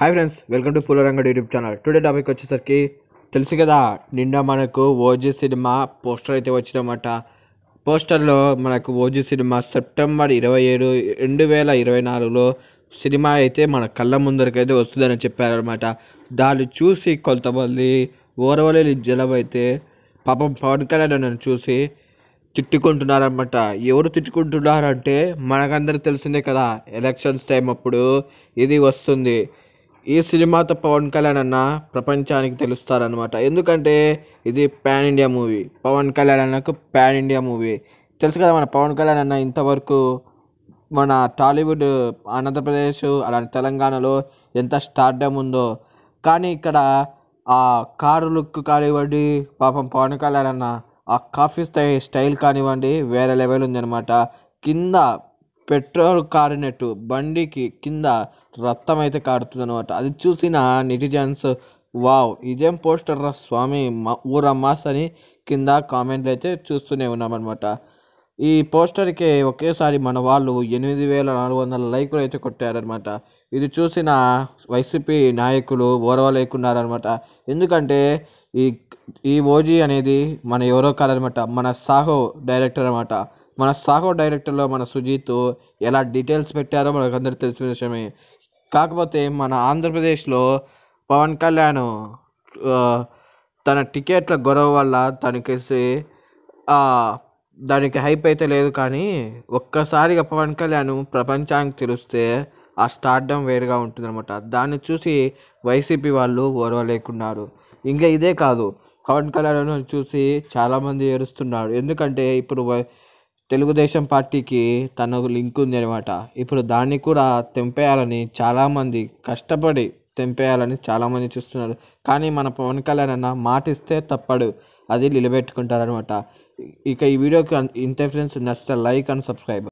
Hi friends, welcome to Poolarangadi YouTube channel. Today topic వచ్చేసరికి తెలుసు కదా, నిన్న మనకు ఓజీ సినిమా పోస్టర్ అయితే వచ్చిందన్నమాట. పోస్టర్లో మనకు ఓజీ సినిమా సెప్టెంబర్ 27, 2024లో సినిమా అయితే మన కళ్ళ ముందరికైతే వస్తుందని చెప్పారనమాట. దాన్ని చూసి కొంతమంది ఓర్వలేని జనం అయితే పాపం పవన్ కళ్యాణ్ చూసి తిట్టుకుంటున్నారనమాట. ఎవరు తిట్టుకుంటున్నారంటే మనకందరికి తెలిసిందే కదా, ఎలక్షన్స్ టైం అప్పుడు ఇది వస్తుంది. ఈ సినిమాతో పవన్ కళ్యాణ్ అన్న ప్రపంచానికి తెలుస్తారనమాట. ఎందుకంటే ఇది pan India movie. Pawan Kalyan అన్నకు పాన్ ఇండియా మూవీ తెలుసు కదా. మన పవన్ కళ్యాణ్ అన్న ఇంతవరకు మన టాలీవుడ్, ఆంధ్రప్రదేశ్ అలాంటి తెలంగాణలో ఎంత స్టార్డమ్ ఉందో, కానీ ఇక్కడ ఆ కారు లుక్ కానివ్వండి, పాపం పవన్ కళ్యాణ్ అన్న ఆ కాఫీ స్టైల్ కానివ్వండి, వేరే లెవెల్ ఉందన్నమాట. కింద పెట్రోల్ కారినట్టు బండికి కింద రక్తం అయితే కారుతుంది అనమాట. అది చూసిన నెటిజన్స్ వావ్ ఇదేం పోస్టర్ రా స్వామి, ఊరమ్మాస్ అని కింద కామెంట్లు అయితే చూస్తూనే ఉన్నామన్నమాట. ఈ పోస్టర్కి ఒకేసారి మన వాళ్ళు 8,400 లైకులు అయితే కొట్టారనమాట. ఇది చూసిన వైసీపీ నాయకులు ఓర్వలేకున్నారనమాట. ఎందుకంటే ఈ ఈ ఓజీ అనేది మన ఎవరో కాదనమాట, మన సాహో డైరెక్టర్ అనమాట. మన సాహో డైరెక్టర్లో మన సుజీత్ ఎలా డీటెయిల్స్ పెట్టారో మనకందరికి తెలిసిన విషయమే. కాకపోతే మన ఆంధ్రప్రదేశ్లో పవన్ కళ్యాణ్ తన టికెట్ల గొడవ వల్ల తనకేసి దానికి హైప్ అయితే లేదు, కానీ ఒక్కసారిగా పవన్ కళ్యాణ్ ప్రపంచానికి తెలిస్తే ఆ స్టార్డమ్ వేరుగా ఉంటుందన్నమాట. దాన్ని చూసి వైసీపీ వాళ్ళు ఓర్వలేకున్నారు. ఇంకా ఇదే కాదు, పవన్ కళ్యాణ్ చూసి చాలామంది ఏడుస్తున్నారు. ఎందుకంటే ఇప్పుడు తెలుగుదేశం పార్టీకి తనకు లింక్ ఉంది అనమాట. ఇప్పుడు దాన్ని కూడా తెంపేయాలని చాలామంది కష్టపడి తెంపేయాలని చాలామంది చూస్తున్నారు. కానీ మన పవన్ కళ్యాణ్ అన్న మాట ఇస్తే తప్పడు, అది నిలబెట్టుకుంటారనమాట. ఇక ఈ వీడియోకి ఇంతే ఫ్రెండ్స్. నచ్చితే లైక్ అండ్ సబ్స్క్రైబ్.